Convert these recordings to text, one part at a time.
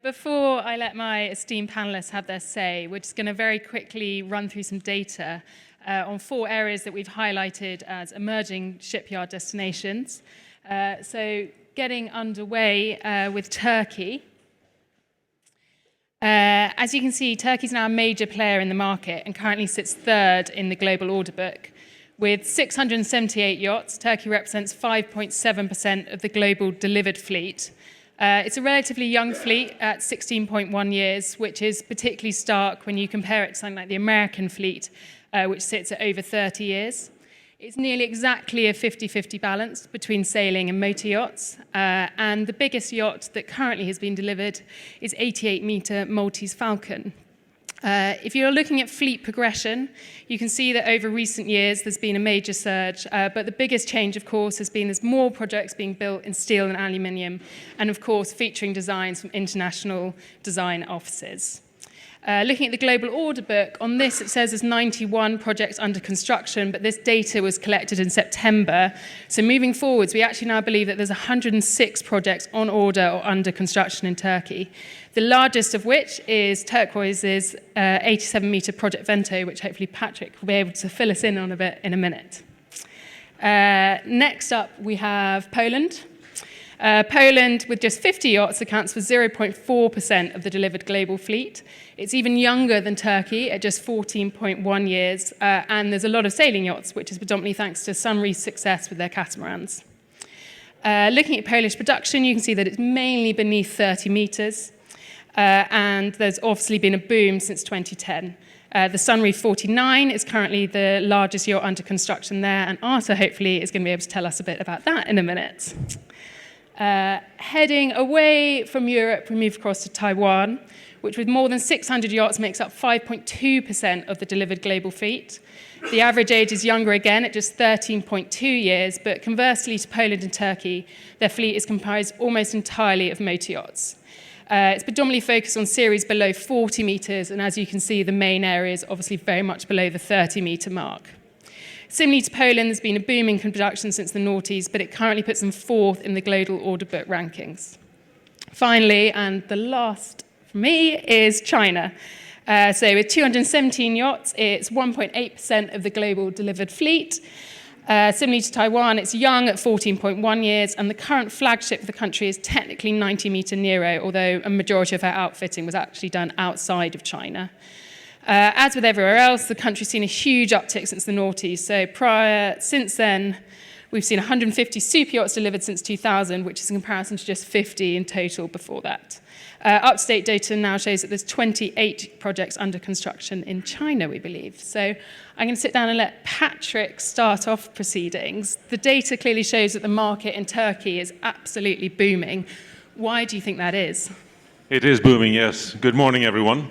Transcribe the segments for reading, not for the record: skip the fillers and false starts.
Before I let my esteemed panelists have their say, we're just going to very quickly run through some data on 4 areas that we've highlighted as emerging shipyard destinations. So getting underway with Turkey. As you can see, Turkey is now a major player in the market and currently sits 3rd in the global order book. With 678 yachts, Turkey represents 5.7% of the global delivered fleet. It's a relatively young fleet at 16.1 years, which is particularly stark when you compare it to something like the American fleet, which sits at over 30 years. It's nearly exactly a 50-50 balance between sailing and motor yachts, and the biggest yacht that currently has been delivered is 88-metre Maltese Falcon. If you're looking at fleet progression, you can see that over recent years there's been a major surge, but the biggest change, of course, has been there's more projects being built in steel and aluminium, and of course featuring designs from international design offices. Looking at the global order book, on this it says there's 91 projects under construction, but this data was collected in September. So moving forwards, we actually now believe that there's 106 projects on order or under construction in Turkey. The largest of which is Turquoise's 87-metre Project Vento, which hopefully Patrick will be able to fill us in on a bit in a minute. Next up, we have Poland. Poland, with just 50 yachts, accounts for 0.4% of the delivered global fleet. It's even younger than Turkey at just 14.1 years, and there's a lot of sailing yachts, which is predominantly thanks to Sunreef's success with their catamarans. Looking at Polish production, you can see that it's mainly beneath 30 metres, and there's obviously been a boom since 2010. The Sunreef 49 is currently the largest yacht under construction there, and Arthur hopefully is going to be able to tell us a bit about that in a minute. Heading away from Europe, we move across to Taiwan, which with more than 600 yachts makes up 5.2% of the delivered global fleet. The average age is younger again at just 13.2 years, but conversely to Poland and Turkey, their fleet is comprised almost entirely of motor yachts. It's predominantly focused on series below 40 metres, and as you can see, the main area is obviously very much below the 30-metre mark. Similarly to Poland, there's been a boom in production since the noughties, but it currently puts them 4th in the global order book rankings. Finally, and the last for me, is China. So with 217 yachts, it's 1.8% of the global delivered fleet. Similarly to Taiwan, it's young at 14.1 years, and the current flagship of the country is technically 90-metre Nero, although a majority of our outfitting was actually done outside of China. As with everywhere else, the country's seen a huge uptick since the noughties. So since then, we've seen 150 super yachts delivered since 2000, which is in comparison to just 50 in total before that. Up-to-date data now shows that there's 28 projects under construction in China, we believe. So I'm going to sit down and let Patrick start off proceedings. The data clearly shows that the market in Turkey is absolutely booming. Why do you think that is? It is booming, yes. Good morning, everyone.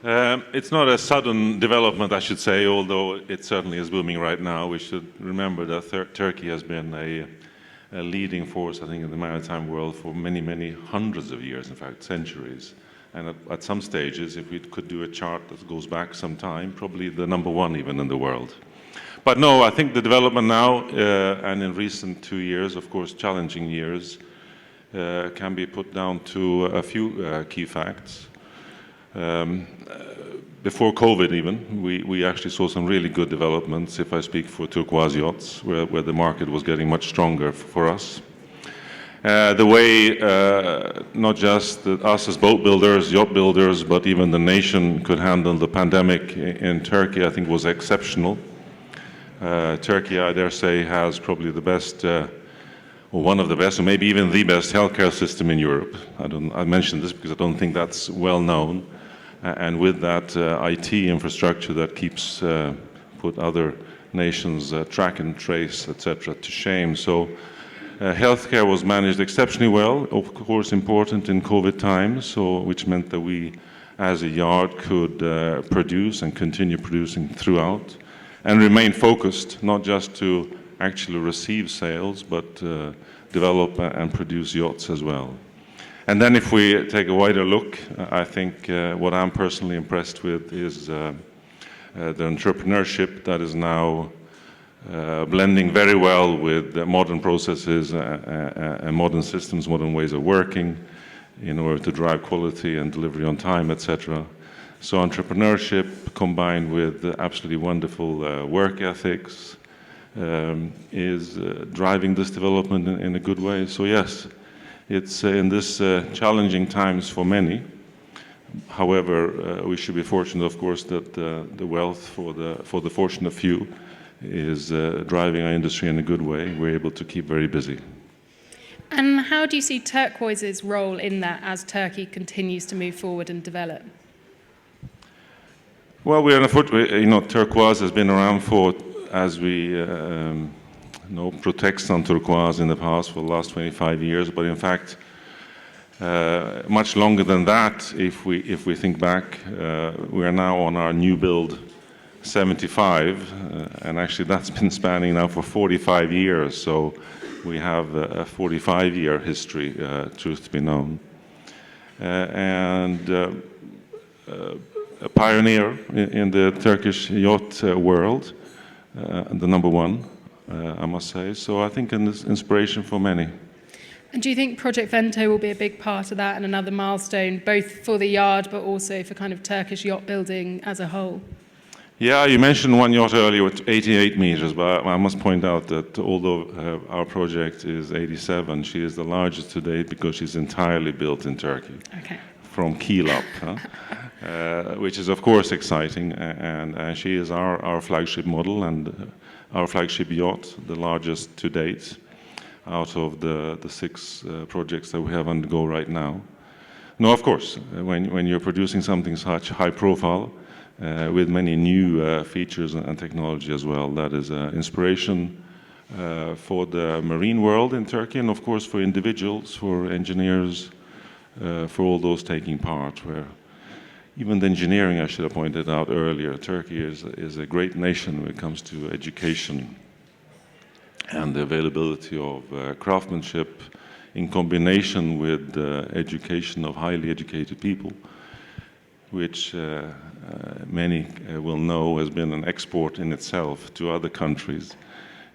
It's not a sudden development, I should say, although it certainly is booming right now. We should remember that Turkey has been a leading force, I think, in the maritime world for many, many hundreds of years, in fact, centuries. And at some stages, if we could do a chart that goes back some time, probably the #1 even in the world. But no, I think the development now, and in recent 2 years, of course, challenging years, can be put down to a few key facts. Before COVID even, we actually saw some really good developments, if I speak for Turquoise yachts, where the market was getting much stronger for us. The way not just us as boat builders, yacht builders, but even the nation could handle the pandemic in Turkey, I think was exceptional. Turkey, I dare say, has probably the best, or one of the best, or maybe even the best healthcare system in Europe. I mention this because I don't think that's well known. And with that IT infrastructure that keeps put other nations track and trace, etc., to shame. So healthcare was managed exceptionally well, of course important in COVID times, which meant that we as a yard could produce and continue producing throughout and remain focused, not just to actually receive sales, but develop and produce yachts as well. And then if we take a wider look, I think what I'm personally impressed with is the entrepreneurship that is now blending very well with modern processes and modern systems, modern ways of working, in order to drive quality and delivery on time, etc. So entrepreneurship combined with absolutely wonderful work ethics is driving this development in a good way. So yes, it's in this challenging times for many. However, we should be fortunate, of course, that the wealth for the fortunate few is driving our industry in a good way. We're able to keep very busy. And how do you see Turquoise's role in that as Turkey continues to move forward and develop? Well, we're on a foot. You know, Turquoise has been around for, as we know, protects on turquoise in the past for the last 25 years. But in fact, much longer than that, if we think back, we are now on our new build 75, and actually that's been spanning now for 45 years. So we have a 45-year history, truth to be known, and a pioneer in the Turkish yacht world, the number one, I must say. So I think an inspiration for many. And do you think Project Vento will be a big part of that and another milestone, both for the yard but also for kind of Turkish yacht building as a whole? Yeah, you mentioned one yacht earlier with 88 meters, but I must point out that although our project is 87, she is the largest to date because she's entirely built in Turkey. Okay. From keel up, which is of course exciting, and she is our flagship model and our flagship yacht, the largest to date out of the 6 projects that we have on the go right now. No, of course, when you're producing something such high profile, with many new features and technology as well, that is inspiration for the marine world in Turkey, and of course for individuals, for engineers, for all those taking part. Where even the engineering, I should have pointed out earlier, Turkey is a great nation when it comes to education and the availability of craftsmanship in combination with education of highly educated people, which many will know has been an export in itself to other countries.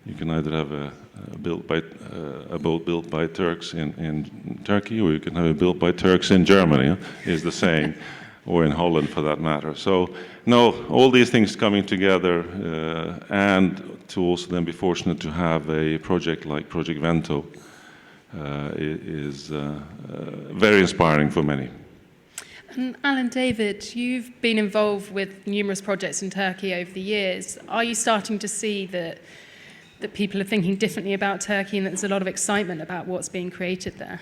You can either have a boat built by Turks in Turkey, or you can have it built by Turks in Germany, is the saying, or in Holland for that matter. So, no, all these things coming together, and to also then be fortunate to have a project like Project Vento is very inspiring for many. And Alan, David, you've been involved with numerous projects in Turkey over the years. Are you starting to see that people are thinking differently about Turkey and that there's a lot of excitement about what's being created there?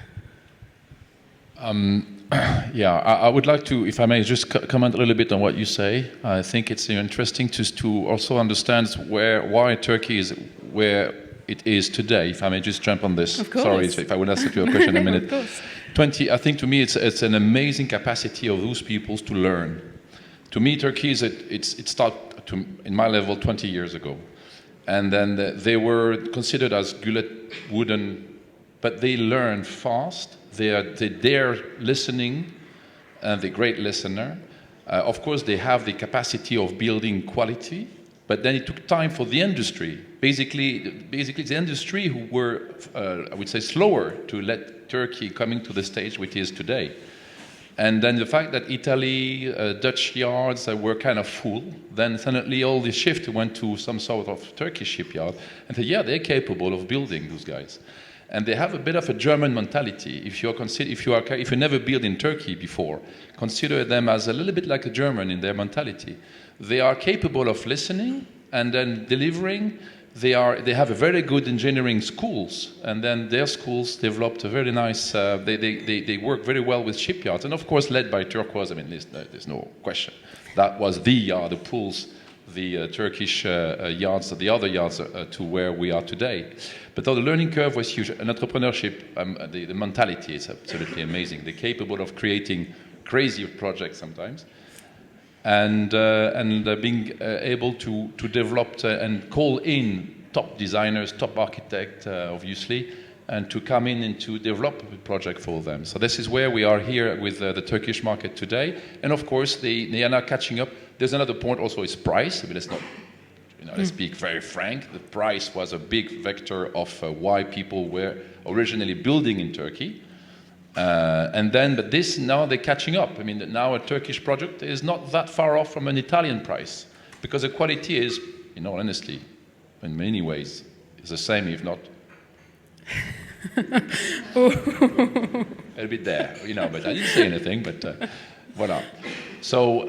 Yeah, I would like to, if I may, just comment a little bit on what you say. I think it's interesting to also understand why Turkey is where it is today. If I may just jump on this. Of course. Sorry, if I would answer to your question in a minute. Of course. I think to me it's an amazing capacity of those peoples to learn. To me, Turkey it started in my level 20 years ago, and then they were considered as gulet wooden, but they learn fast. They're listening, and they're great listener. Of course, they have the capacity of building quality, but then it took time for the industry. Basically, the industry who were, I would say, slower to let Turkey coming to the stage which it is today. And then the fact that Italy, Dutch yards were kind of full, then suddenly all the shift went to some sort of Turkish shipyard, and said, yeah, they're capable of building, those guys. And they have a bit of a German mentality. If you never built in Turkey before, consider them as a little bit like a German in their mentality. They are capable of listening and then delivering. They have a very good engineering schools, and then their schools developed a very nice. They work very well with shipyards, and of course led by Turquoise. I mean, there's no question. That was the yard that pulls the Turkish yards, the other yards, to where we are today. But the learning curve was huge. And entrepreneurship, the mentality is absolutely amazing. They're capable of creating crazy projects sometimes, and being able to develop and call in top designers, top architects, obviously, and to come in and to develop a project for them. So this is where we are here with the Turkish market today. And of course, they are now catching up. There's another point also, is price. I mean, let's not, let's speak very frank. The price was a big vector of why people were originally building in Turkey. But this, now they're catching up. I mean, now a Turkish project is not that far off from an Italian price, because the quality is, in all honesty, in many ways, is the same, if not a bit there, but I didn't say anything, but voilà. So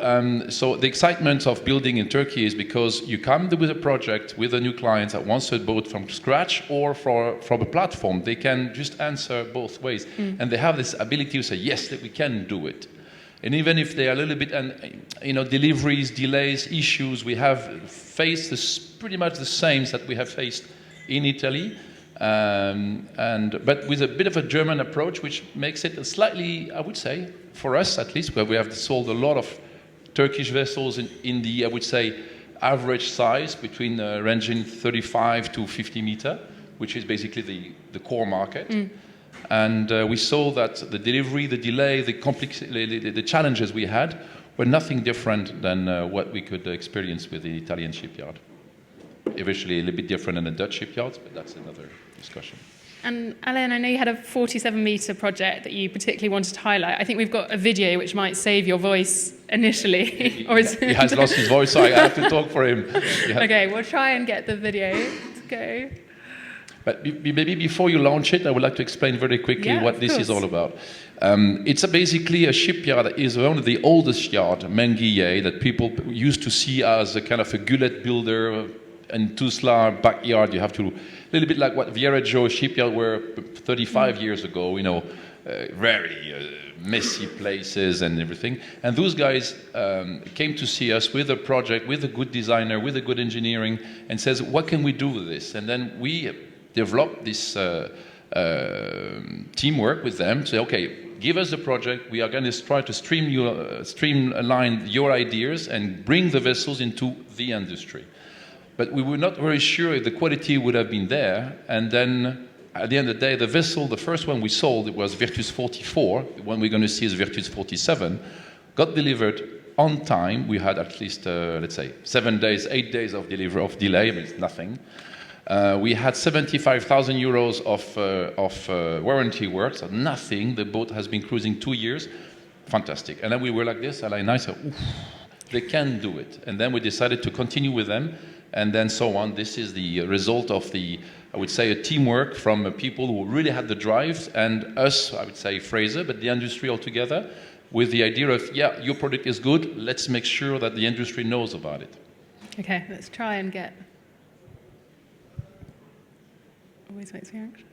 the excitement of building in Turkey is because you come with a project with a new client that wants a boat from scratch or from a platform. They can just answer both ways. And they have this ability to say, yes, that we can do it. And even if they are a little bit, deliveries, delays, issues, we have faced pretty much the same that we have faced in Italy. But with a bit of a German approach, which makes it a slightly, I would say, for us at least, where we have sold a lot of Turkish vessels in the, I would say, average size between ranging 35 to 50 meter, which is basically the core market. And we saw that the delivery, the delay, the challenges we had were nothing different than what we could experience with the Italian shipyard. Eventually a little bit different than the Dutch shipyards, but that's another discussion. And Alain, I know you had a 47-metre project that you particularly wanted to highlight. I think we've got a video which might save your voice initially. He has lost his voice, so I have to talk for him. Yeah. Okay, we'll try and get the video to go. But maybe before you launch it, I would like to explain very quickly what this is all about. It's basically a shipyard that is one of the oldest yards, Menguillet, that people used to see as a kind of a gullet builder. In Tuzla backyard, you have to, a little bit like what Viareggio shipyard were 35 years ago, very messy places and everything. And those guys came to see us with a project, with a good designer, with a good engineering, and says, what can we do with this? And then we developed this teamwork with them to say, okay, give us the project. We are going to try to streamline your ideas and bring the vessels into the industry. But we were not very sure if the quality would have been there. And then, at the end of the day, the vessel, the first one we sold, it was Virtus 44. The one we're going to see is Virtus 47. Got delivered on time. We had at least, let's say, 7 days, 8 days of delay. I mean, it's nothing. We had 75,000 euros of warranty work, so nothing. The boat has been cruising 2 years. Fantastic. And then we were like this, and I said, oof, they can do it. And then we decided to continue with them. And then so on. This is the result of I would say, a teamwork from people who really had the drive, and us, I would say Fraser, but the industry altogether, with the idea of, yeah, your product is good, let's make sure that the industry knows about it. Okay, let's try and get... Always makes me anxious.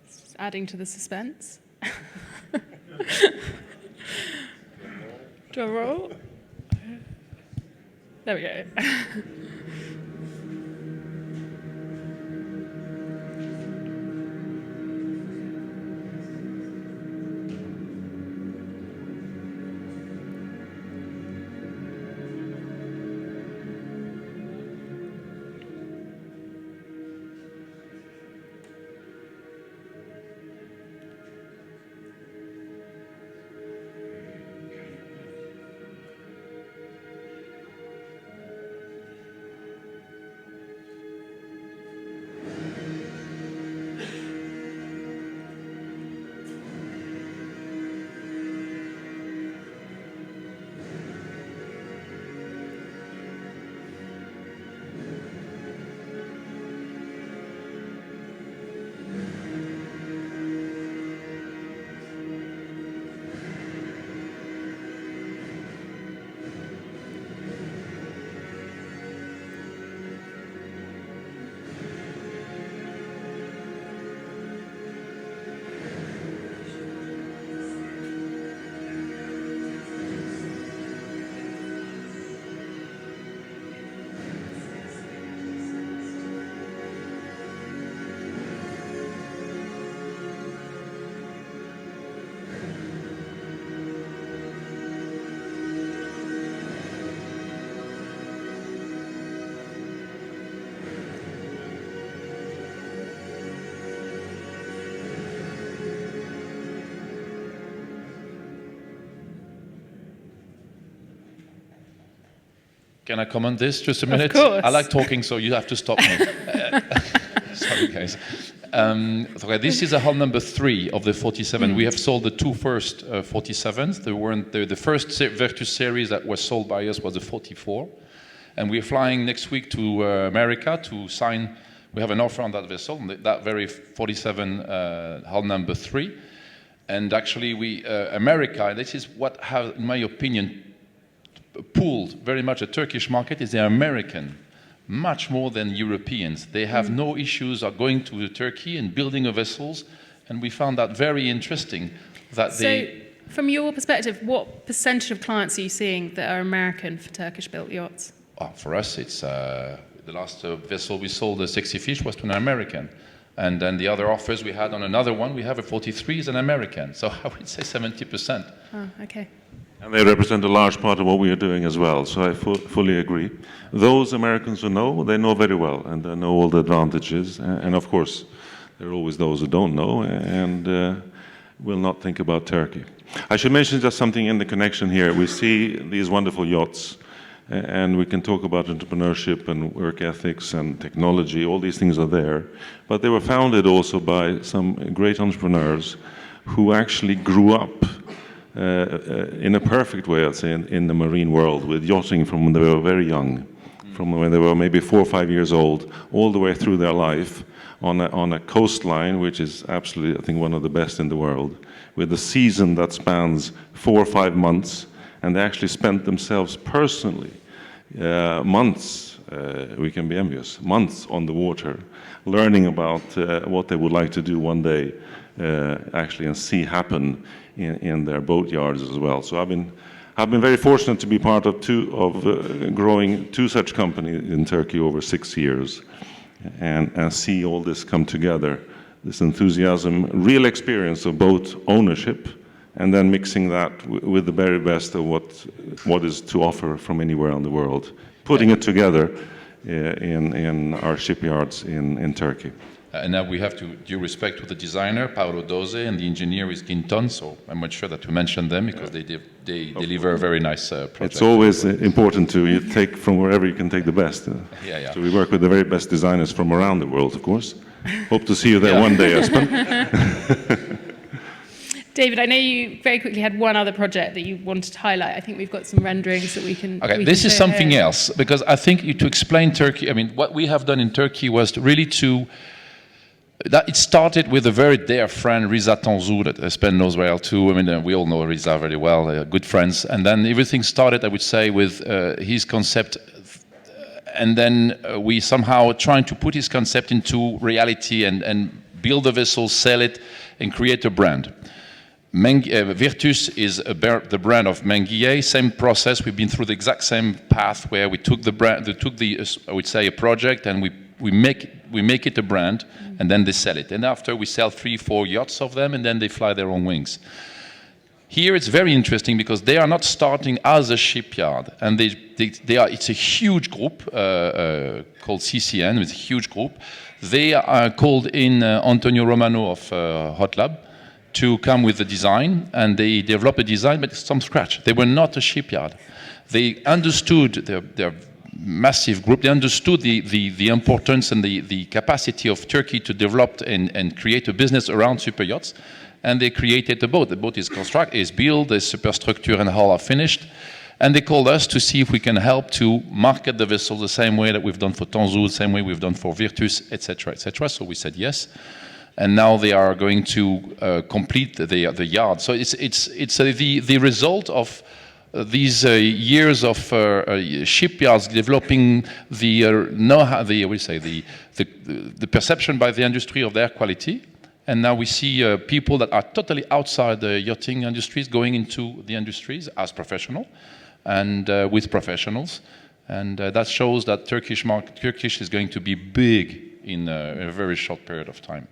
It's just adding to the suspense. Drum roll. There we go. Can I comment this just a minute? Of course. I like talking, so you have to stop me. guys. So this is a hull number 3 of the 47. We have sold the 2 first 47s. The first Virtus series that was sold by us was the 44. And we're flying next week to America to sign. We have an offer on that vessel, that very 47 hull number 3. And actually, America, this is what has, in my opinion, pulled very much the Turkish market, is the American, much more than Europeans. They have no issues of going to Turkey and building vessels, and we found that very interesting. From your perspective, what percentage of clients are you seeing that are American for Turkish-built yachts? For us, it's the last vessel we sold, the Sexy Fish, was to an American. And then the other offers we had on another one, we have a 43 is an American. So I would say 70%. Oh, okay. And they represent a large part of what we are doing as well, so I fully agree. Those Americans who know, they know very well, and they know all the advantages. And of course, there are always those who don't know and will not think about Turkey. I should mention just something in the connection here. We see these wonderful yachts, and we can talk about entrepreneurship and work ethics and technology. All these things are there. But they were founded also by some great entrepreneurs who actually grew up in a perfect way, I'd say, in the marine world, with yachting from when they were very young, from when they were maybe 4 or 5 years old, all the way through their life on a coastline, which is absolutely, I think, one of the best in the world, with a season that spans 4 or 5 months, and they actually spent themselves personally months, we can be envious, months on the water, learning about what they would like to do one day, actually, and see happen in their boat yards as well. So I've been very fortunate to be part of growing 2 such companies in Turkey over 6 years, and see all this come together, this enthusiasm, real experience of boat ownership, and then mixing that with the very best of what is to offer from anywhere in the world, putting it together in our shipyards in Turkey. And now we have to due respect to the designer, Paolo Doze, and the engineer is Ginton, so I'm not sure that to mention them because they deliver a very nice project. It's always important to take from wherever you can take the best. Yeah. So we work with the very best designers from around the world, of course. Hope to see you there one day, Espen. David, I know you very quickly had one other project that you wanted to highlight. I think we've got some renderings that we can. Okay, this is something else, because I think to explain Turkey, I mean, what we have done in Turkey was that it started with a very dear friend, Riza Tanzu, that Espen knows well too. I mean, we all know Riza very well, good friends. And then everything started, I would say, with his concept. And then we somehow trying to put his concept into reality and build a vessel, sell it, and create a brand. Virtus is the brand of Menguier. Same process. We've been through the exact same path where we took the brand, I would say, a project, and we make it a brand, and then they sell it. And after we sell 3-4 yachts of them, and then they fly their own wings. Here it's very interesting because they are not starting as a shipyard, and it's a huge group called CCN. It's a huge group. They are called in Antonio Romano of Hot Lab to come with the design, and they develop a design, but it's from scratch. They were not a shipyard. They understood their massive group. They understood the importance and the capacity of Turkey to develop and create a business around super yachts, and they created a boat. The boat is built, the superstructure and hull are finished, and they called us to see if we can help to market the vessel the same way that we've done for Tanzu, the same way we've done for Virtus, etc., etc. So we said yes. And now they are going to complete the yard. So it's the result of these years of shipyards developing the know-how, the perception by the industry of their quality. And now we see people that are totally outside the yachting industries going into the industries as professional and with professionals. And that shows that Turkish is going to be big in a very short period of time.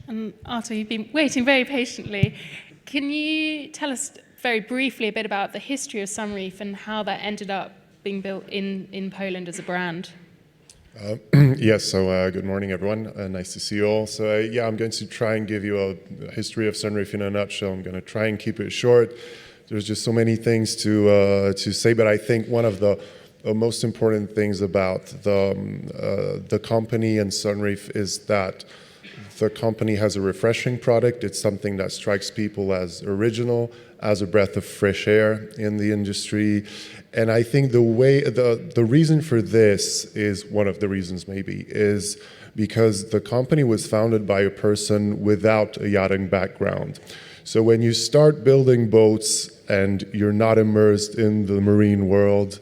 And Arthur, you've been waiting very patiently. Can you tell us very briefly a bit about the history of Sunreef and how that ended up being built in Poland as a brand? Yes, so good morning, everyone. Nice to see you all. So yeah, I'm going to try and give you a history of Sunreef in a nutshell. I'm going to try and keep it short. There's just so many things to say, but I think one of the most important things about the company and Sunreef is that the company has a refreshing product. It's something that strikes people as original, as a breath of fresh air in the industry. And I think the reason for this is, one of the reasons maybe, is because the company was founded by a person without a yachting background. So when you start building boats and you're not immersed in the marine world,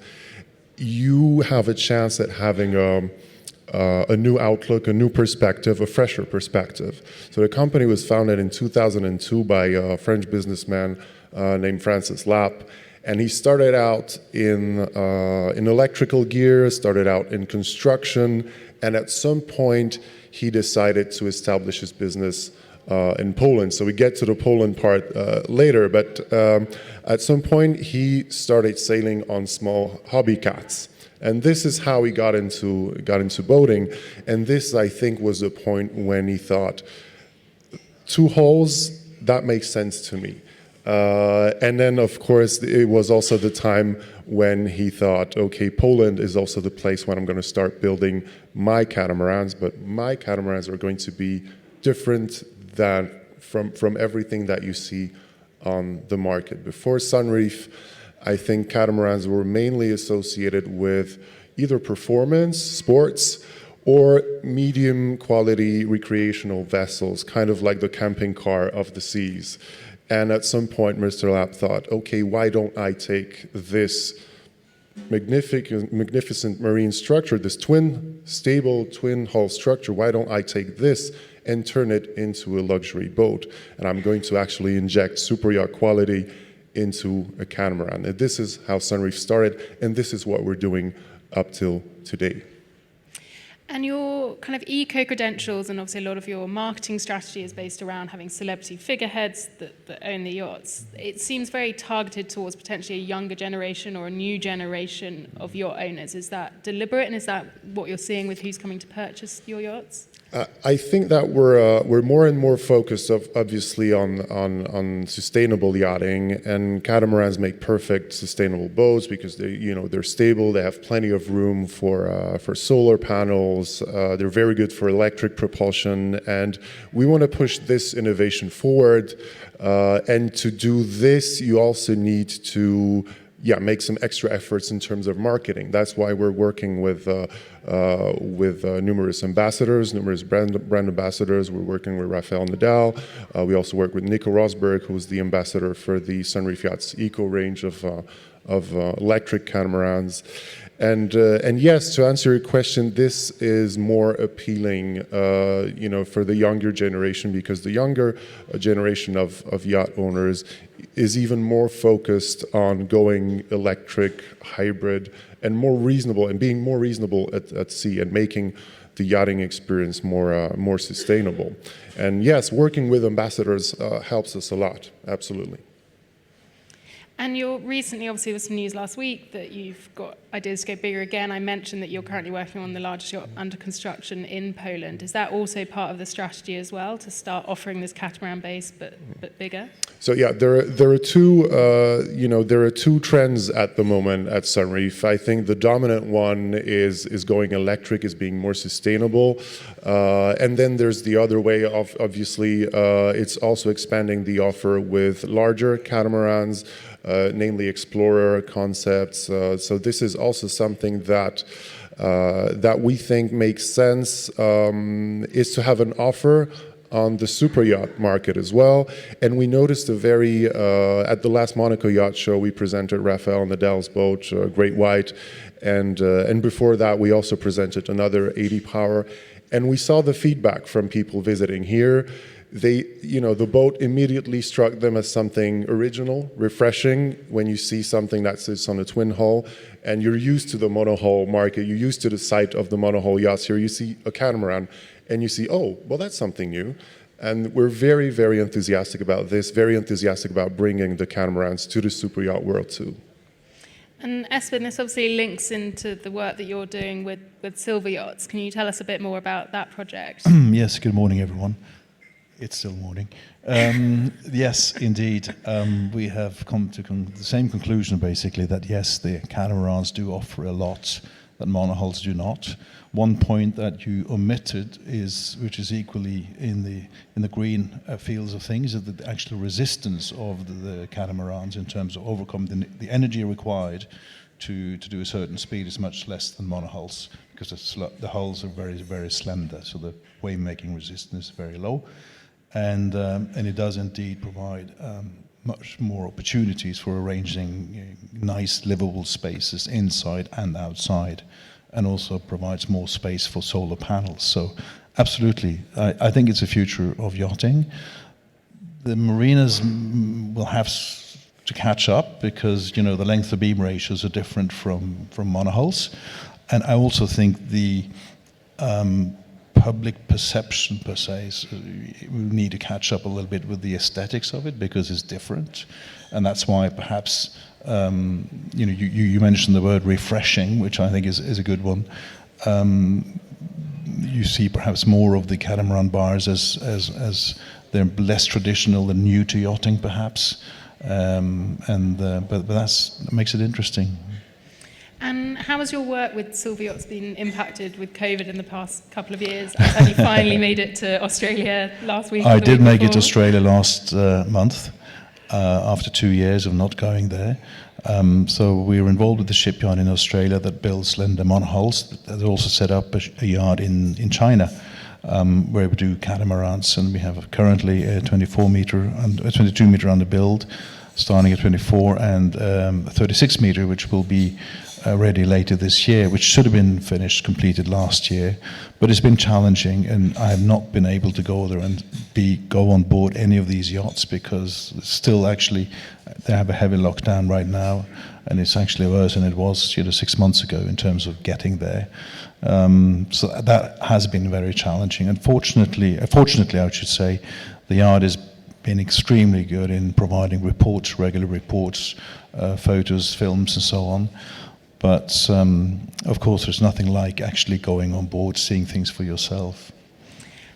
you have a chance at having a new outlook, a new perspective, a fresher perspective. So the company was founded in 2002 by a French businessman named Francis Lapp, and he started out in electrical gear, started out in construction, and at some point he decided to establish his business in Poland. So we get to the Poland part later, but at some point he started sailing on small hobby cats. And this is how he got into boating. And this, I think, was the point when he thought, 2 hulls, that makes sense to me. And then, of course, it was also the time when he thought, okay, Poland is also the place when I'm going to start building my catamarans, but my catamarans are going to be different than from everything that you see on the market. Before Sunreef, I think catamarans were mainly associated with either performance, sports, or medium quality recreational vessels, kind of like the camping car of the seas. And at some point, Mr. Lapp thought, okay, why don't I take this magnificent marine structure, this stable twin hull structure, why don't I take this and turn it into a luxury boat? And I'm going to actually inject super yacht quality into a catamaran. And this is how Sunreef started, and this is what we're doing up till today. And your kind of eco-credentials, and obviously a lot of your marketing strategy is based around having celebrity figureheads that own the yachts. It seems very targeted towards potentially a younger generation or a new generation of yacht owners. Is that deliberate, and is that what you're seeing with who's coming to purchase your yachts? I think that we're more and more focused, obviously, on sustainable yachting, and catamarans make perfect sustainable boats because they're stable. They have plenty of room for solar panels. They're very good for electric propulsion, and we want to push this innovation forward. And to do this, you also need to make some extra efforts in terms of marketing. That's why we're working with numerous ambassadors, numerous brand ambassadors. We're working with Rafael Nadal. We also work with Nico Rosberg, who's the ambassador for the Sunreef Yachts Eco range of electric catamarans. And yes, to answer your question, this is more appealing, for the younger generation, because the younger generation of yacht owners is even more focused on going electric, hybrid, and more reasonable, and being more reasonable at sea, and making the yachting experience more sustainable. And yes, working with ambassadors helps us a lot, absolutely. And you're recently, obviously, there was some news last week that you've got ideas to go bigger again. I mentioned that you're currently working on the largest yacht under construction in Poland. Is that also part of the strategy as well, to start offering this catamaran base but bigger? So yeah, there are two trends at the moment at Sunreef. I think the dominant one is going electric, is being more sustainable, and then there's the other way of, obviously, it's also expanding the offer with larger catamarans. Namely Explorer concepts. So this is also something that we think makes sense, is to have an offer on the super yacht market as well. And we noticed at the last Monaco Yacht Show, we presented Rafael Nadal's boat, Great White, and before that we also presented another 80 Power, and we saw the feedback from people visiting here. The boat immediately struck them as something original, refreshing. When you see something that sits on a twin hull, and you're used to the monohull market, you're used to the sight of the monohull yachts. Here you see a catamaran, and you see, oh, well, that's something new. And we're very, very enthusiastic about this, very enthusiastic about bringing the catamarans to the super yacht world too. And Espen, this obviously links into the work that you're doing with Silver Yachts. Can you tell us a bit more about that project? Yes, good morning, everyone. It's still morning. Yes, indeed. We have come to the same conclusion, basically, that yes, the catamarans do offer a lot that monohulls do not. One point that you omitted is, which is equally in the green fields of things, is the actual resistance of the catamarans in terms of overcoming the energy required to do a certain speed is much less than monohulls, because the hulls are very, very slender, so the wave-making resistance is very low. And it does indeed provide much more opportunities for arranging nice livable spaces inside and outside, and also provides more space for solar panels. So absolutely, I think it's a future of yachting. The marinas will have to catch up because, you know, the length of beam ratios are different from monohulls. And I also think the public perception per se we need to catch up a little bit with the aesthetics of it because it's different, and that's why perhaps you know, you mentioned the word refreshing, which I think is a good one. You see perhaps more of the catamaran bars as they're less traditional and new to yachting perhaps, but that makes it interesting. And how has your work with Silver Yachts been impacted with COVID in the past couple of years? Have you finally made it to Australia last week? I did make it to Australia last month after 2 years of not going there. So we were involved with the shipyard in Australia that builds slender monohulls. They also set up a yard in China where we do catamarans, and we have currently a 22 meter under build, starting at 24, and 36 meter, which will be ready later this year, which should have been completed last year, but it's been challenging, and I have not been able to go there and go on board any of these yachts because still actually they have a heavy lockdown right now, and it's actually worse than it was 6 months ago in terms of getting there. So that has been very challenging. Fortunately, I should say, the yard has been extremely good in providing reports, regular reports, photos, films, and so on. But of course, there's nothing like actually going on board, seeing things for yourself.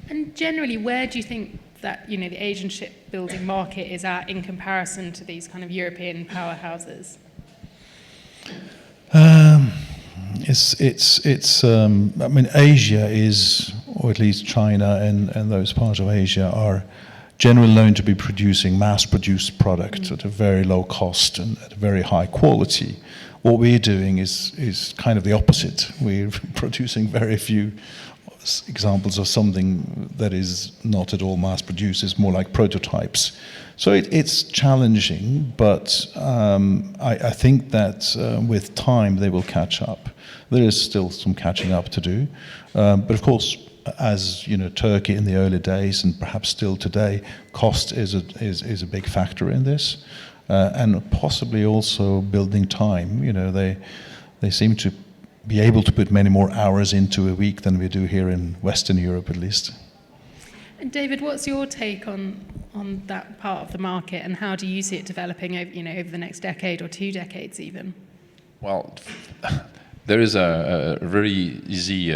And generally, where do you think that the Asian shipbuilding market is at in comparison to these kind of European powerhouses? I mean, Asia is, or at least China and those parts of Asia are generally known to be producing mass-produced products at a very low cost and at a very high quality. What we're doing is kind of the opposite. We're producing very few examples of something that is not at all mass-produced. It's more like prototypes. So it's challenging, but I think that with time they will catch up. There is still some catching up to do, but of course, as Turkey in the early days and perhaps still today, cost is a big factor in this. And possibly also building time. They seem to be able to put many more hours into a week than we do here in Western Europe, at least. And David, what's your take on that part of the market, and how do you see it developing over the next decade or 2 decades even? Well, there is a very easy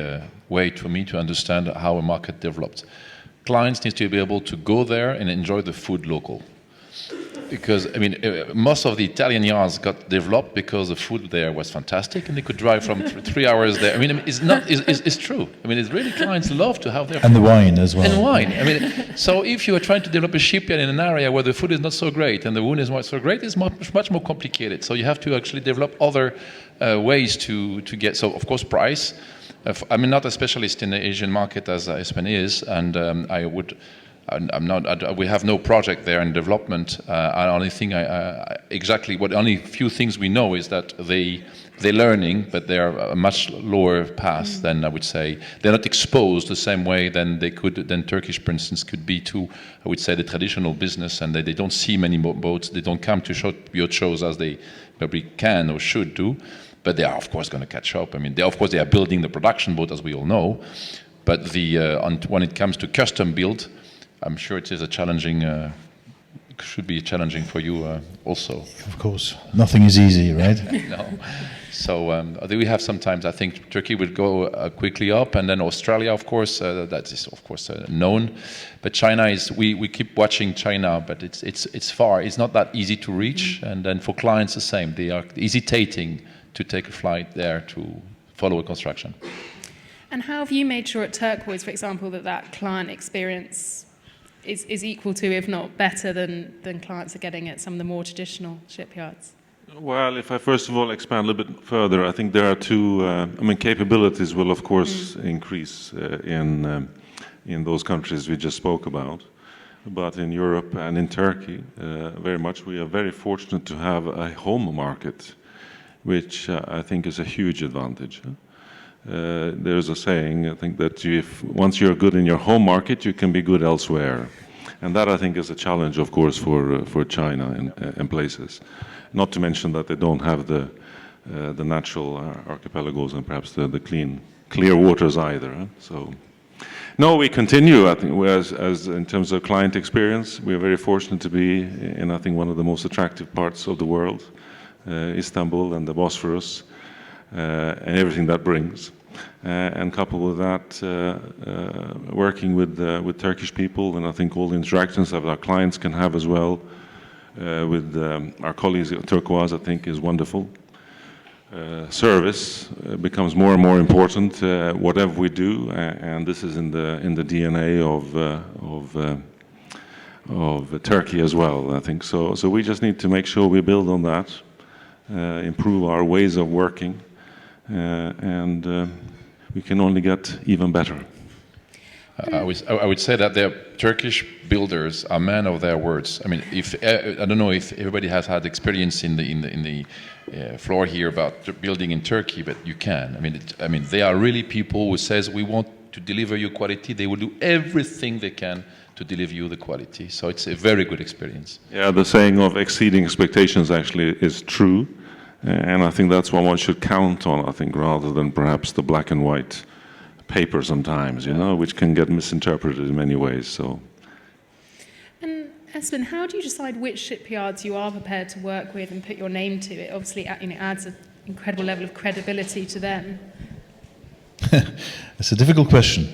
way for me to understand how a market develops. Clients need to be able to go there and enjoy the food local. Because, I mean, most of the Italian yards got developed because the food there was fantastic and they could drive from 3 hours there. I mean, it's true. I mean, it's really, clients love to have their food. And the wine as well. And wine. I mean, so if you are trying to develop a shipyard in an area where the food is not so great and the wine is not so great, it's much more complicated. So you have to actually develop other ways to get, so of course price. I'm not a specialist in the Asian market as Espen is, and we have no project there in development. Only thing only few things we know is that they're learning, but they're a much lower path than, I would say. They're not exposed the same way than Turkish, for instance, could be to, I would say, the traditional business, and they don't see many boats. They don't come to yacht shows as they probably can or should do, but they are, of course, going to catch up. I mean, they are building the production boat, as we all know, but when it comes to custom build, I'm sure it is should be challenging for you also. Of course, nothing is easy, right? No. So we have sometimes, I think Turkey will go quickly up, and then Australia, of course, that is of course known. But China is, we keep watching China, but it's far. It's not that easy to reach, and then for clients the same. They are hesitating to take a flight there to follow a construction. And how have you made sure at Turquoise, for example, that client experience is equal to, if not better than clients are getting at some of the more traditional shipyards? Well, if I first of all expand a little bit further, I think there are two. Capabilities will of course increase in those countries we just spoke about, but in Europe and in Turkey, very much we are very fortunate to have a home market, which I think is a huge advantage. There's a saying, I think, that once you're good in your home market, you can be good elsewhere, and that I think is a challenge, of course, for China and places. Not to mention that they don't have the natural archipelagos and perhaps the clear waters either. So, no, we continue. I think as in terms of client experience, we are very fortunate to be in, I think, one of the most attractive parts of the world, Istanbul and the Bosphorus, and everything that brings. And coupled with that, working with Turkish people, and I think all the interactions that our clients can have as well with our colleagues at Turquoise, I think, is wonderful. Service becomes more and more important, whatever we do, and this is in the DNA of Turkey as well, I think. So we just need to make sure we build on that, improve our ways of working, and we can only get even better. I would say that the Turkish builders are men of their words. I mean, I don't know if everybody has had experience in the floor here about building in Turkey, but you can. I mean, they are really people who says we want to deliver you quality. They will do everything they can to deliver you the quality. So it's a very good experience. Yeah, the saying of exceeding expectations actually is true, and I think that's what one should count on. I think rather than perhaps the black and white paper sometimes, which can get misinterpreted in many ways. So. And Espen, how do you decide which shipyards you are prepared to work with and put your name to? It obviously adds an incredible level of credibility to them. It's a difficult question.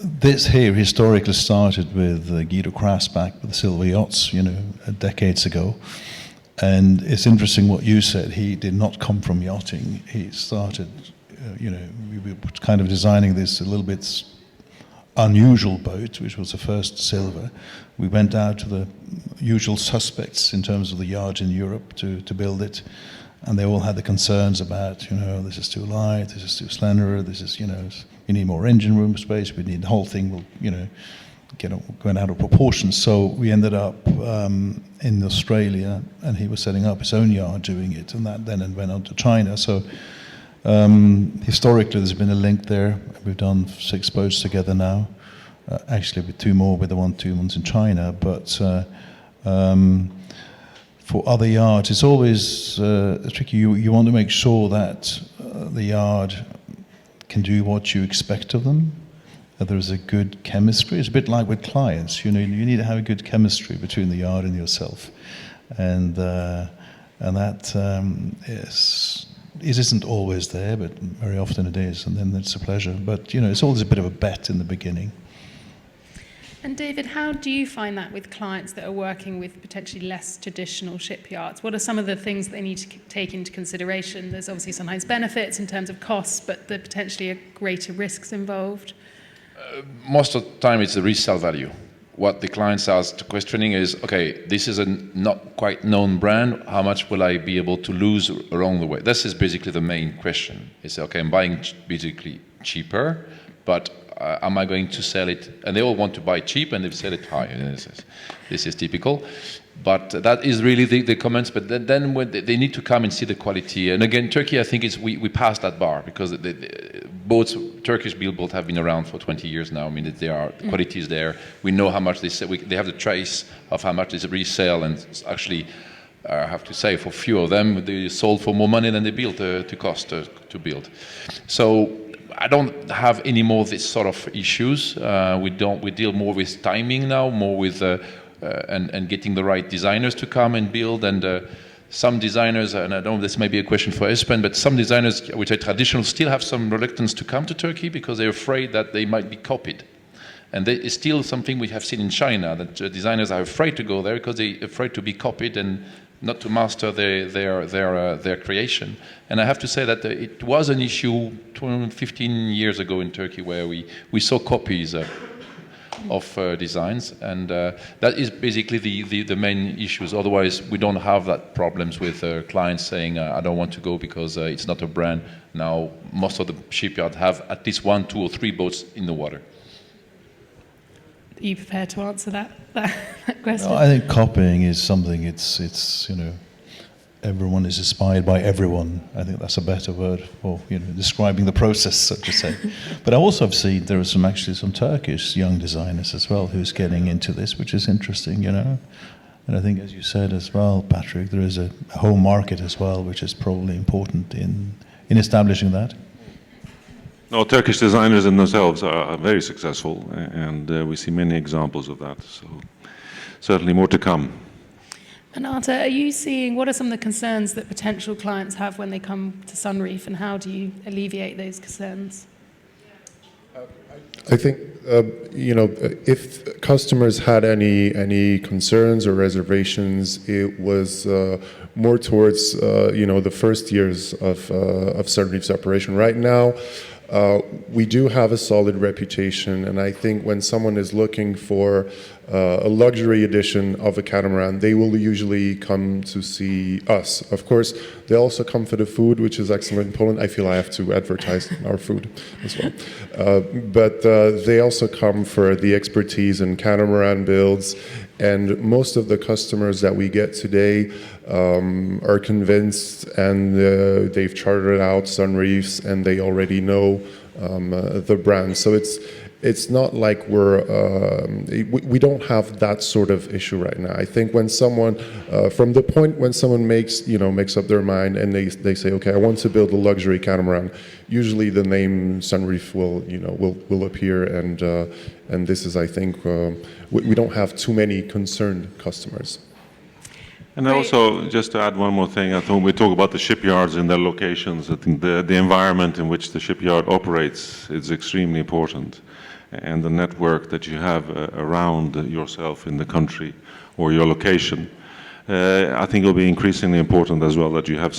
This here historically started with Guido Krasback with the Silver Yachts, decades ago. And it's interesting what you said. He did not come from yachting. He started, we were kind of designing this a little bit unusual boat, which was the first silver. We went out to the usual suspects in terms of the yards in Europe to build it. And they all had the concerns about, this is too light, this is too slender, this is, we need more engine room space, we need the whole thing will, going out of proportion. So we ended up in Australia, and he was setting up his own yard doing it, and that then went on to China. So historically, there's been a link there. We've done 6 boats together now, actually with 2 more, with the 2 months in China. But for other yards, it's always tricky. You want to make sure that the yard can do what you expect of them, that there is a good chemistry. It's a bit like with clients. You need to have a good chemistry between the yard and yourself, and that it isn't always there, but very often it is, and then it's a pleasure. But it's always a bit of a bet in the beginning. And David, how do you find that with clients that are working with potentially less traditional shipyards? What are some of the things they need to take into consideration? There's obviously sometimes benefits in terms of costs, but there potentially are greater risks involved. Most of the time it's the resale value. What the clients are questioning is, okay, this is a not quite known brand, how much will I be able to lose along the way? This is basically the main question. It's, okay, I'm buying basically cheaper, but am I going to sell it? And they all want to buy cheap and they sell it high. This is typical. But that is really the comments. But then when they need to come and see the quality. And again, Turkey, I think we passed that bar, because the boats, Turkish built boats, have been around for 20 years now. I mean, quality is there. We know how much they sell. They have the trace of how much they resell. And actually, I have to say, for few of them, they sold for more money than they built to cost to build. So I don't have any more of this sort of issues. We deal more with timing now, more with and getting the right designers to come and build, and some designers, and I don't know, this may be a question for Espen, but some designers which are traditional still have some reluctance to come to Turkey because they're afraid that they might be copied. And it's still something we have seen in China, that designers are afraid to go there because they're afraid to be copied and not to master their creation. And I have to say that it was an issue 15 years ago in Turkey where we saw copies of designs, and that is basically the main issues. Otherwise, we don't have that problems with clients saying, I don't want to go because it's not a brand. Now, most of the shipyards have at least 1, 2, or 3 boats in the water. Are you prepared to answer that question? No, I think copying is something, it's you know, everyone is inspired by everyone. I think that's a better word for, you know, describing the process, so to say. But I also have seen there are some Turkish young designers as well who's getting into this, which is interesting, you know. And I think, as you said as well, Patrick, there is a home market as well, which is probably important in establishing that. No, Turkish designers in themselves are very successful, and we see many examples of that. So certainly more to come. And Arta, are you seeing, what are some of the concerns that potential clients have when they come to Sunreef, and how do you alleviate those concerns? I think, you know, if customers had any concerns or reservations, it was more towards, you know, the first years of Sunreef's operation. Right now, we do have a solid reputation, and I think when someone is looking for a luxury edition of a catamaran, they will usually come to see us. Of course, they also come for the food, which is excellent in Poland. I feel I have to advertise our food as well. But they also come for the expertise in catamaran builds, and most of the customers that we get today are convinced, and they've chartered out Sunreefs, and they already know the brand. So it's not like we don't have that sort of issue right now. I think when someone, from the point when someone makes up their mind and they say, okay, I want to build a luxury catamaran, usually the name Sunreef will appear, and this is, I think, we don't have too many concerned customers. And also, just to add one more thing, I think we talk about the shipyards and their locations. I think the environment in which the shipyard operates is extremely important. And the network that you have around yourself in the country or your location, I think will be increasingly important as well, that you have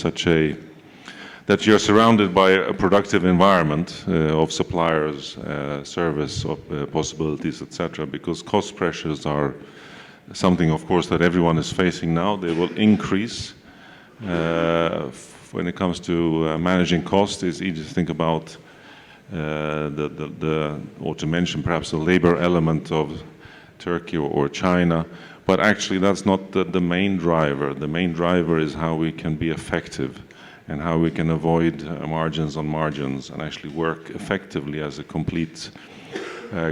that you're surrounded by a productive environment of suppliers, service possibilities, etc. Because cost pressures are something, of course, that everyone is facing now. They will increase. When it comes to managing costs, it's easy to think about or to mention perhaps the labor element of Turkey or China, but actually that's not the main driver. The main driver is how we can be effective and how we can avoid margins on margins and actually work effectively as a complete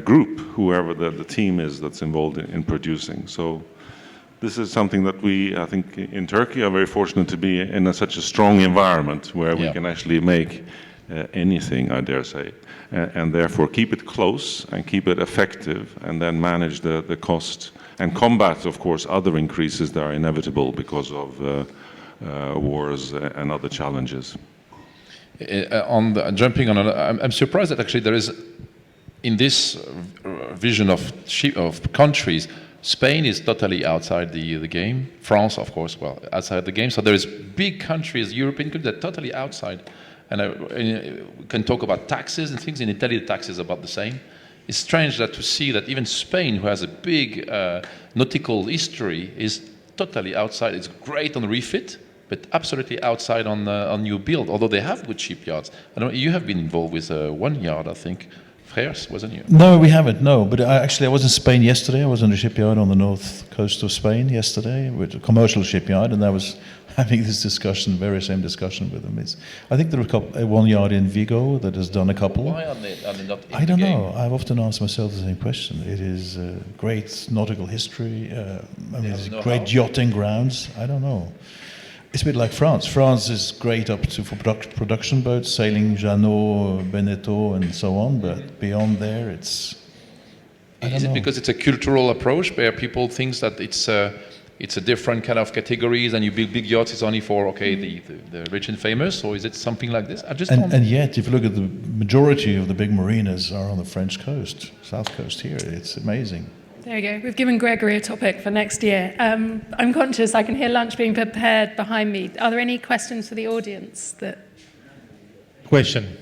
group, whoever the team is that's involved in producing. So this is something that we, I think, in Turkey are very fortunate to be in such a strong environment where we can actually make anything, I dare say, and therefore keep it close and keep it effective, and then manage the cost and combat, of course, other increases that are inevitable because of wars and other challenges. Jumping on, I'm surprised that actually there is, in this vision of countries, Spain is totally outside the game. France, of course, well, outside the game. So there is big countries, European countries, that are totally outside. And we can talk about taxes and things. In Italy, the taxes are about the same. It's strange to see that even Spain, who has a big nautical history, is totally outside. It's great on refit, but absolutely outside on new build, although they have good shipyards. I don't know, you have been involved with one yard, I think. Freres, wasn't you? No, we haven't, no. But I was in Spain yesterday. I was on a shipyard on the north coast of Spain yesterday, with a commercial shipyard, and I was having this discussion, very same discussion with them. I think there are one yard in Vigo that has done a couple. Why are they not in I don't know. I've often asked myself the same question. It is great nautical history. It's great yachting grounds. I don't know. It's a bit like France. France is great for production boats, sailing Jeannot, Beneteau, and so on. But beyond there, it's. Is it because it's a cultural approach where people think that it's it's a different kind of categories, and you build big yachts, it's only for, okay, the rich and famous, or is it something like this? I just don't... And yet, if you look at the majority of the big marinas are on the French coast, south coast here. It's amazing. There you go. We've given Gregory a topic for next year. I'm conscious I can hear lunch being prepared behind me. Are there any questions for the audience? Question.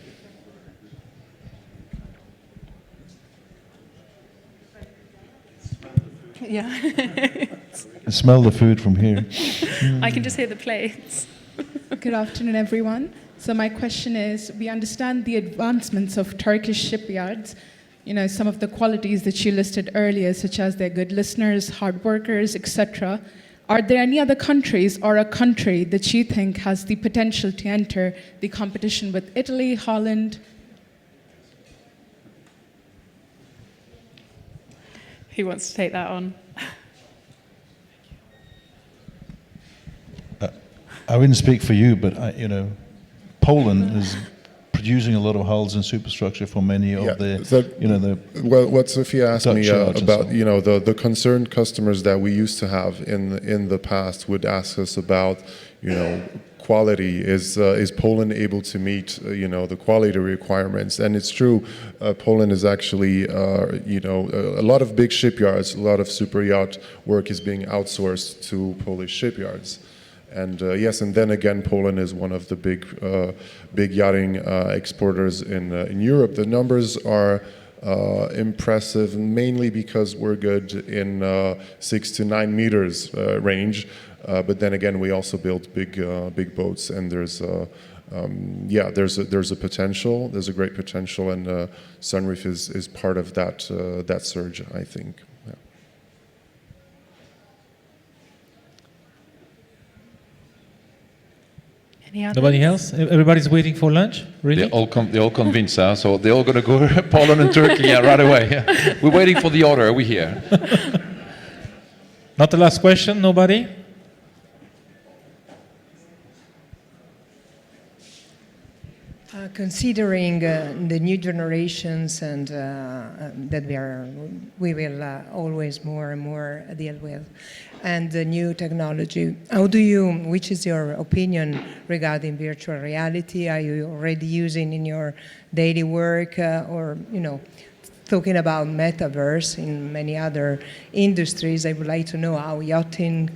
Yeah. I smell the food from here. I can just hear the plates. Good afternoon, everyone. So my question is, we understand the advancements of Turkish shipyards, some of the qualities that you listed earlier, such as they're good listeners, hard workers, etc. Are there any other countries or a country that you think has the potential to enter the competition with Italy, Holland? Who wants to take that on? I wouldn't speak for you, but Poland is producing a lot of hulls and superstructure for many of what Sophia asked me Dutch about, yards the concerned customers that we used to have in the past would ask us about, quality. Is Poland able to meet, the quality requirements? And it's true, Poland is actually, a lot of big shipyards, a lot of super yacht work is being outsourced to Polish shipyards. And yes, and then again, Poland is one of the big yachting exporters in Europe. The numbers are impressive, mainly because we're good in 6 to 9 meters range. But then again, we also build big boats, and there's a potential. There's a great potential, and Sunreef is part of that surge, I think. Yeah. Nobody else? Everybody's waiting for lunch? Really? They're all convinced, so they're all going to go Poland and Turkey right away. Yeah. We're waiting for the order. We're here. Not the last question? Nobody? Considering the new generations and that we will always more and more deal with, and the new technology, which is your opinion regarding virtual reality? Are you already using in your daily work, or talking about metaverse in many other industries? I would like to know how yachting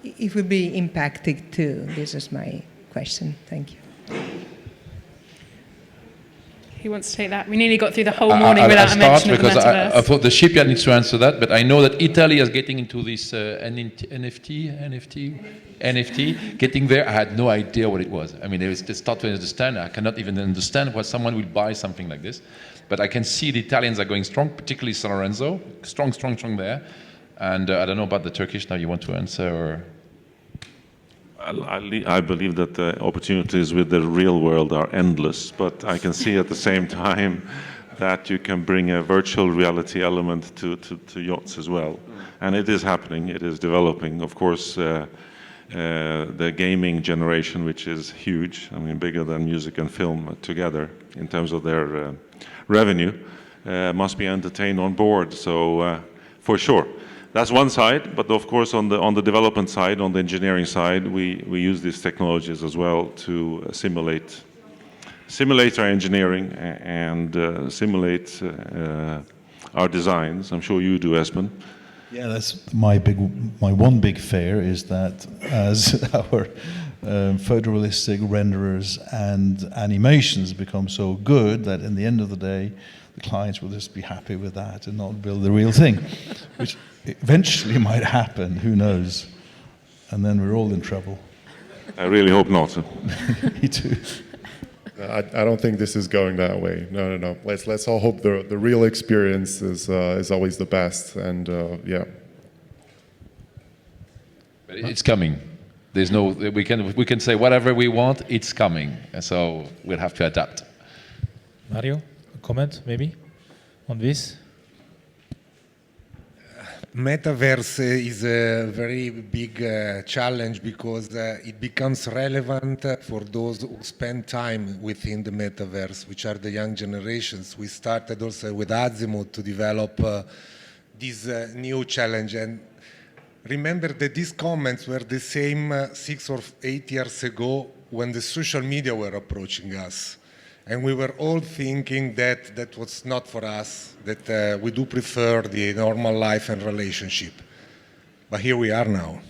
it will be impacted too. This is my question. Thank you. Who wants to take that? We nearly got through the whole morning without a mention of the metaverse. I thought the shipyard needs to answer that, but I know that Italy is getting into this NFT, getting there. I had no idea what it was. I mean, they start to understand. I cannot even understand why someone will buy something like this. But I can see the Italians are going strong, particularly San Lorenzo. Strong there. And I don't know about the Turkish now. You want to answer? Or? I believe that the opportunities with the real world are endless, but I can see at the same time that you can bring a virtual reality element to yachts as well. And it is happening, it is developing. Of course, the gaming generation, which is huge, I mean, bigger than music and film together in terms of their revenue, must be entertained on board. So for sure. That's one side, but of course on the development side, on the engineering side, we use these technologies as well to simulate our engineering and simulate our designs. I'm sure you do, Espen. Yeah, that's my one big fear is that as our photorealistic renderers and animations become so good that in the end of the day, the clients will just be happy with that and not build the real thing, which eventually might happen, who knows? And then we're all in trouble. I really hope not. Me too. I don't think this is going that way. No. Let's all hope the real experience is always the best, and yeah. But it's coming. There's no. We can say whatever we want. It's coming, and so we'll have to adapt. Mario, a comment maybe on this? Metaverse is a very big challenge because it becomes relevant for those who spend time within the metaverse, which are the young generations. We started also with Azimuth to develop this new challenge, and remember that these comments were the same 6 or 8 years ago when the social media were approaching us. And we were all thinking that that was not for us, that we do prefer the normal life and relationship. But here we are now.